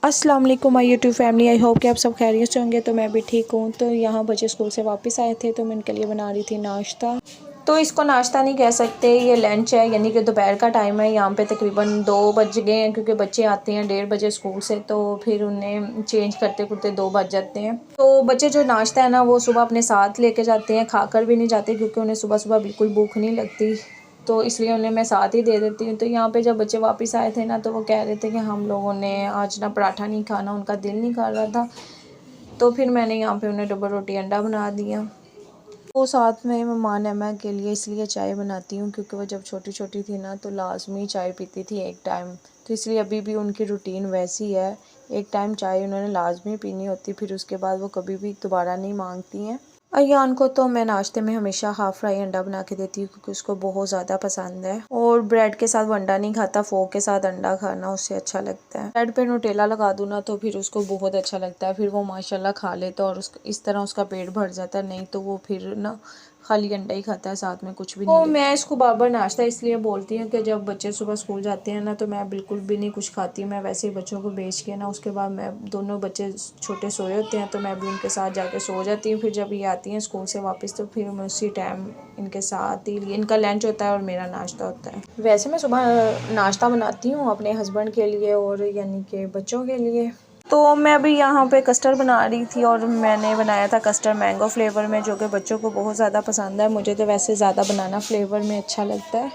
अस्सलाम वालेकुम my YouTube family. I hope कि आप सब खैरियत से होंगे। तो मैं भी ठीक हूँ। तो यहाँ बच्चे स्कूल से वापस आए थे तो मैं इनके लिए बना रही थी नाश्ता। तो इसको नाश्ता नहीं कह सकते, ये लंच है, यानी कि दोपहर का टाइम है। यहाँ पे तकरीबन 2 बज गए हैं क्योंकि बच्चे आते हैं 1:30 बजे स्कूल से, तो फिर उन्हें चेंज करते करते 2 बज जाते हैं। तो बच्चे जो नाश्ता है ना वो सुबह अपने साथ लेके जाते हैं, खाकर भी नहीं जाते क्योंकि उन्हें सुबह सुबह बिल्कुल भूख नहीं लगती, तो इसलिए उन्हें मैं साथ ही दे देती हूँ। तो यहाँ पे जब बच्चे वापस आए थे ना तो वो कह रहे थे कि हम लोगों ने आज ना पराठा नहीं खाना, उनका दिल नहीं कर रहा था। तो फिर मैंने यहाँ पे उन्हें डबल रोटी अंडा बना दिया। वो साथ में मेहमान अम्मा के लिए इसलिए चाय बनाती हूँ क्योंकि वो जब छोटी छोटी थी ना तो लाजमी चाय पीती थी एक टाइम, तो इसलिए अभी भी उनकी रूटीन वैसी है। एक टाइम चाय उन्होंने लाजमी पीनी होती, फिर उसके बाद वो कभी भी दोबारा नहीं मांगती हैं। अयान को तो मैं नाश्ते में हमेशा हाफ़ फ्राई अंडा बना के देती हूँ क्योंकि उसको बहुत ज़्यादा पसंद है, और ब्रेड के साथ वो अंडा नहीं खाता, फोक के साथ अंडा खाना उससे अच्छा लगता है। ब्रेड पे न्यूटेला लगा दूँ ना तो फिर उसको बहुत अच्छा लगता है, फिर वो माशाल्लाह खा लेता है और इस तरह उसका पेट भर जाता है। नहीं तो वो फिर ना खाली अंडा ही खाता है, साथ में कुछ भी नहीं। तो मैं इसको बार-बार नाश्ता इसलिए बोलती हूँ कि जब बच्चे सुबह स्कूल जाते हैं ना तो मैं बिल्कुल भी नहीं कुछ खाती। मैं वैसे ही बच्चों को भेज के ना उसके बाद मैं दोनों बच्चे छोटे सोए होते हैं तो मैं भी उनके साथ जाके सो जाती हूँ। फिर जब ये आती हैं स्कूल से वापस तो फिर मैं उसी टाइम इनके साथ ही, इनका लंच होता है और मेरा नाश्ता होता है। वैसे मैं सुबह नाश्ता बनाती हूँ अपने हस्बैंड के लिए और यानी कि बच्चों के लिए। तो मैं अभी यहाँ पे कस्टर्ड बना रही थी और मैंने बनाया था कस्टर्ड मैंगो फ्लेवर में, जो कि बच्चों को बहुत ज़्यादा पसंद है। मुझे तो वैसे ज़्यादा बनाना फ्लेवर में अच्छा लगता है।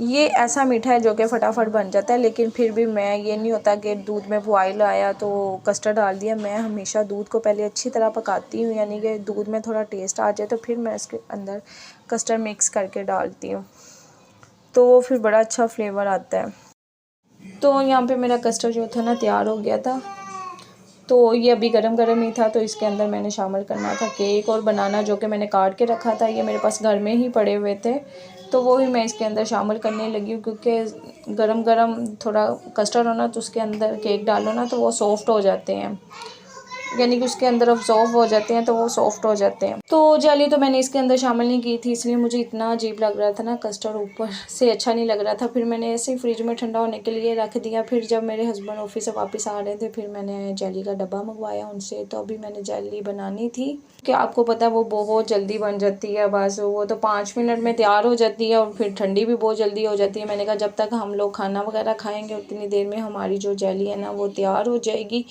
ये ऐसा मीठा है जो कि फटाफट बन जाता है, लेकिन फिर भी मैं ये नहीं होता कि दूध में बॉयल आया तो कस्टर्ड डाल दिया। मैं हमेशा दूध को पहले अच्छी तरह पकाती हूँ, यानी कि दूध में थोड़ा टेस्ट आ जाए तो फिर मैं इसके अंदर कस्टर्ड मिक्स करके डालती हूँ, तो फिर बड़ा अच्छा फ्लेवर आता है। तो यहाँ पे मेरा कस्टर्ड जो था ना तैयार हो गया था। तो ये अभी गरम गरम ही था, तो इसके अंदर मैंने शामिल करना था केक और बनाना, जो कि मैंने काट के रखा था। ये मेरे पास घर में ही पड़े हुए थे तो वो ही मैं इसके अंदर शामिल करने लगी हूँ, क्योंकि गरम गरम थोड़ा कस्टर्ड हो ना तो उसके अंदर केक डालो ना तो वो सॉफ्ट हो जाते हैं, यानी कि उसके अंदर ऑब्जॉर्व हो जाते हैं तो वो सॉफ्ट हो जाते हैं। तो जेली तो मैंने इसके अंदर शामिल नहीं की थी, इसलिए मुझे इतना अजीब लग रहा था ना, कस्टर्ड ऊपर से अच्छा नहीं लग रहा था। फिर मैंने ऐसे ही फ्रिज में ठंडा होने के लिए रख दिया। फिर जब मेरे हस्बैंड ऑफिस से वापस आ रहे थे फिर मैंने जेली का डब्बा मंगवाया उनसे। तो अभी मैंने जेली बनानी थी कि आपको पता है वो बहुत जल्दी बन जाती है, बस वो तो 5 मिनट में तैयार हो जाती है और फिर ठंडी भी बहुत जल्दी हो जाती है। मैंने कहा जब तक हम लोग खाना वगैरह खाएंगे उतनी देर में हमारी जो जेली है ना वो तैयार हो जाएगी।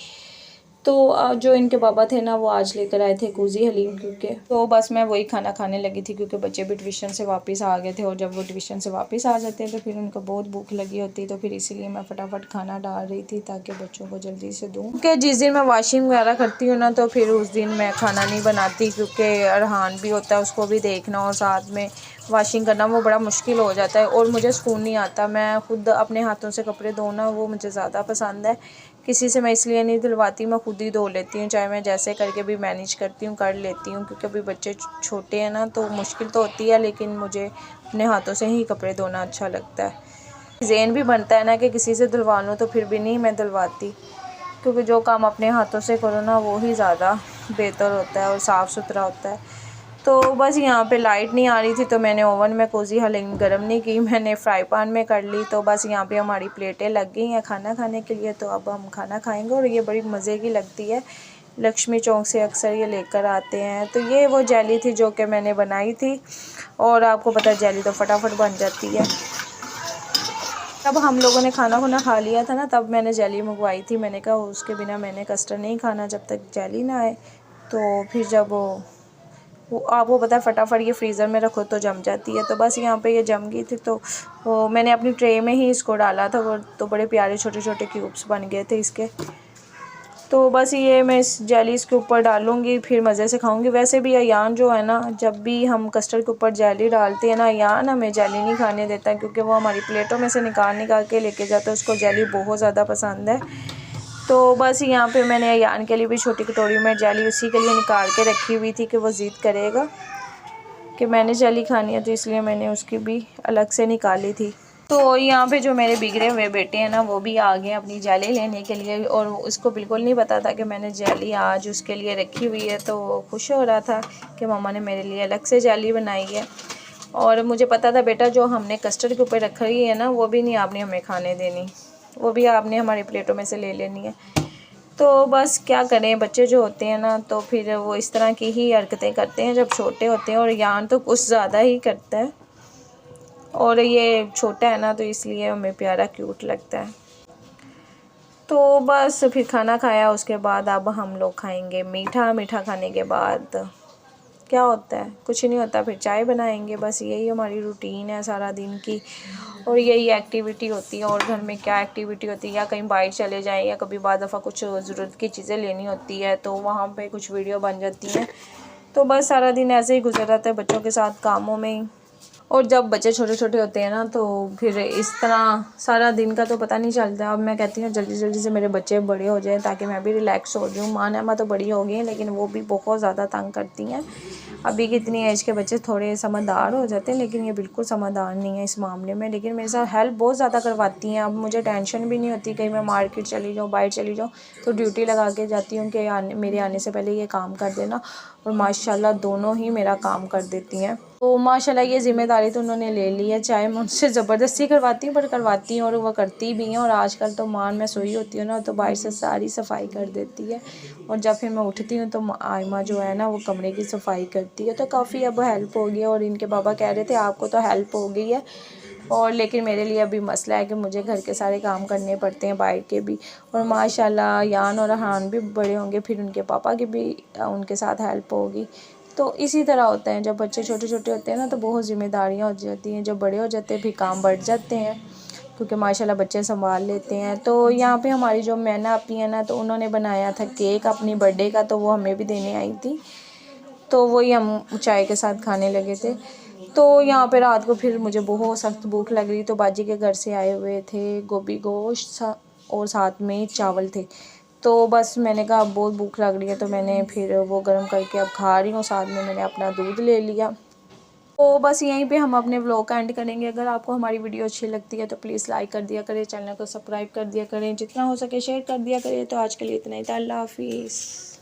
तो जो इनके पापा थे ना वो आज लेकर आए थे कुजी हलीम, क्योंकि तो बस मैं वही खाना खाने लगी थी क्योंकि बच्चे भी ट्यूशन से वापस आ गए थे, और जब वो ट्यूशन से वापस आ जाते हैं तो फिर उनको बहुत भूख लगी होती है, तो फिर इसीलिए मैं फटाफट खाना डाल रही थी ताकि बच्चों को जल्दी से दूँ। क्योंकि जिस दिन मैं वॉशिंग वगैरह करती हूँ ना तो फिर उस दिन मैं खाना नहीं बनाती, क्योंकि अरहान भी होता है उसको भी देखना और साथ में वॉशिंग करना, वो बड़ा मुश्किल हो जाता है और मुझे सुकून नहीं आता। मैं खुद अपने हाथों से कपड़े धोना वो मुझे ज़्यादा पसंद है, किसी से मैं इसलिए नहीं धुलवाती, मैं खुद ही धो लेती हूँ, चाहे मैं जैसे करके भी मैनेज करती हूँ कर लेती हूँ, क्योंकि अभी बच्चे छोटे हैं ना तो मुश्किल तो होती है, लेकिन मुझे अपने हाथों से ही कपड़े धोना अच्छा लगता है। ज़हन भी बनता है ना कि किसी से धुलवा लूँ, तो फिर भी नहीं मैं धुलवाती, क्योंकि जो काम अपने हाथों से करो ना वो ही ज़्यादा बेहतर होता है और साफ़ सुथरा होता है। तो बस यहाँ पे लाइट नहीं आ रही थी तो मैंने ओवन में कोजी हलीम गर्म नहीं की, मैंने फ्राई पैन में कर ली। तो बस यहाँ पे हमारी प्लेटें लग गई हैं खाना खाने के लिए, तो अब हम खाना खाएंगे और ये बड़ी मज़े की लगती है। लक्ष्मी चौक से अक्सर ये लेकर आते हैं। तो ये वो जेली थी जो कि मैंने बनाई थी, और आपको पता है जेली तो फटाफट बन जाती है। तब हम लोगों ने खाना खुना खा लिया था ना तब मैंने जेली मंगवाई थी, मैंने कहा उसके बिना मैंने कस्टर्ड नहीं खाना जब तक जेली ना आए। तो फिर जब वो आपको पता है फटाफट ये फ्रीज़र में रखो तो जम जाती है, तो बस यहाँ पे ये जम गई थी। तो वो मैंने अपनी ट्रे में ही इसको डाला था, वो तो बड़े प्यारे छोटे छोटे क्यूब्स बन गए थे इसके। तो बस ये मैं इस जेली इसके ऊपर डालूँगी, फिर मज़े से खाऊँगी। वैसे भी अयान जो है ना, जब भी हम कस्टर्ड के ऊपर जेली डालते हैं ना, अयान हमें जेली नहीं खाने देता, क्योंकि वो हमारी प्लेटों में से निकाल निकाल के लेके जाता है, उसको जेली बहुत ज़्यादा पसंद है। तो बस यहाँ पे मैंने अयान के लिए भी छोटी कटोरी में जेली उसी के लिए निकाल के रखी हुई थी कि वो ज़िद करेगा कि मैंने जेली खानी है, तो इसलिए मैंने उसकी भी अलग से निकाली थी। तो यहाँ पे जो मेरे बिगड़े हुए बेटे हैं ना वो भी आ गए अपनी जेली लेने के लिए, और उसको बिल्कुल नहीं पता था कि मैंने जेली आज उसके लिए रखी हुई है। तो वो खुश हो रहा था कि मम्मा ने मेरे लिए अलग से जेली बनाई है, और मुझे पता था बेटा जो हमने कस्टर्ड के ऊपर रखी है ना वो भी नहीं आपने हमें खाने देनी, वो भी आपने हमारी प्लेटों में से ले लेनी है। तो बस क्या करें, बच्चे जो होते हैं ना तो फिर वो इस तरह की ही हरकतें करते हैं जब छोटे होते हैं, और यान तो कुछ ज़्यादा ही करता है। और ये छोटा है ना तो इसलिए हमें प्यारा क्यूट लगता है। तो बस फिर खाना खाया, उसके बाद अब हम लोग खाएंगे मीठा। मीठा खाने के बाद क्या होता है, कुछ नहीं होता, फिर चाय बनाएंगे। बस यही हमारी रूटीन है सारा दिन की, और यही एक्टिविटी होती है। और घर में क्या एक्टिविटी होती है, या कहीं बाहर चले जाएं, या कभी बाद दफ़ा कुछ ज़रूरत की चीज़ें लेनी होती है तो वहाँ पे कुछ वीडियो बन जाती हैं। तो बस सारा दिन ऐसे ही गुजर जाता है बच्चों के साथ कामों में ही। और जब बच्चे छोटे छोटे होते हैं ना तो फिर इस तरह सारा दिन का तो पता नहीं चलता। अब मैं कहती हूँ जल्दी जल्दी से मेरे बच्चे बड़े हो जाएं ताकि मैं भी रिलैक्स हो जाऊँ। माँ नैमा तो बड़ी हो गई हैं लेकिन वो भी बहुत ज़्यादा तंग करती हैं। अभी की इतनी एज के बच्चे थोड़े समझदार हो जाते हैं, लेकिन ये बिल्कुल समझदार नहीं है इस मामले में। लेकिन मेरे साथ हेल्प बहुत ज़्यादा करवाती हैं। अब मुझे टेंशन भी नहीं होती, कहीं मैं मार्केट चली जाऊँ, बाहर चली जाऊँ तो ड्यूटी लगा के जाती हूँ कि मेरे आने से पहले ये काम कर देना। और माशाल्लाह दोनों ही मेरा काम कर देती हैं। तो माशाल्लाह ये ज़िम्मेदारी तो उन्होंने ले ली है, चाहे मैं उनसे ज़बरदस्ती करवाती हूँ पर करवाती हूँ, और वह करती भी हैं। और आजकल तो मान मैं सोई होती हूँ ना तो बाहर से सारी सफाई कर देती है, और जब फिर मैं उठती हूँ तो आयमा जो है ना वो कमरे की सफाई करती है। तो काफ़ी अब हेल्प हो गई है। और इनके पापा कह रहे थे आपको तो हेल्प हो गई है, और लेकिन मेरे लिए अभी मसला है कि मुझे घर के सारे काम करने पड़ते हैं, बाहर के भी। और माशाल्लाह यान और हान भी बड़े होंगे, फिर उनके पापा की भी उनके साथ हेल्प होगी। तो इसी तरह होता है, जब बच्चे छोटे छोटे होते हैं ना तो बहुत ज़िम्मेदारियाँ हो जाती हैं। जब बड़े हो जाते हैं फिर काम बढ़ जाते हैं, क्योंकि माशाल्लाह बच्चे संभाल लेते हैं। तो यहाँ पे हमारी जो मैना अपी है ना तो उन्होंने बनाया था केक अपनी बर्थडे का, तो वो हमें भी देने आई थी। तो वही हम चाय के साथ खाने लगे थे। तो यहाँ पे रात को फिर मुझे बहुत सख्त भूख लग रही, तो बाजी के घर से आए हुए थे गोभी गोश्त और साथ में चावल थे। तो बस मैंने कहा अब बहुत भूख लग रही है, तो मैंने फिर वो गर्म करके अब खा रही हूँ। साथ में मैंने अपना दूध ले लिया। तो बस यहीं पे हम अपने व्लॉग का एंड करेंगे। अगर आपको हमारी वीडियो अच्छी लगती है तो प्लीज़ लाइक कर दिया करें, चैनल को सब्सक्राइब कर दिया करें, जितना हो सके शेयर कर दिया करें। तो आज के लिए इतना ही था, अल्लाह हाफिज़।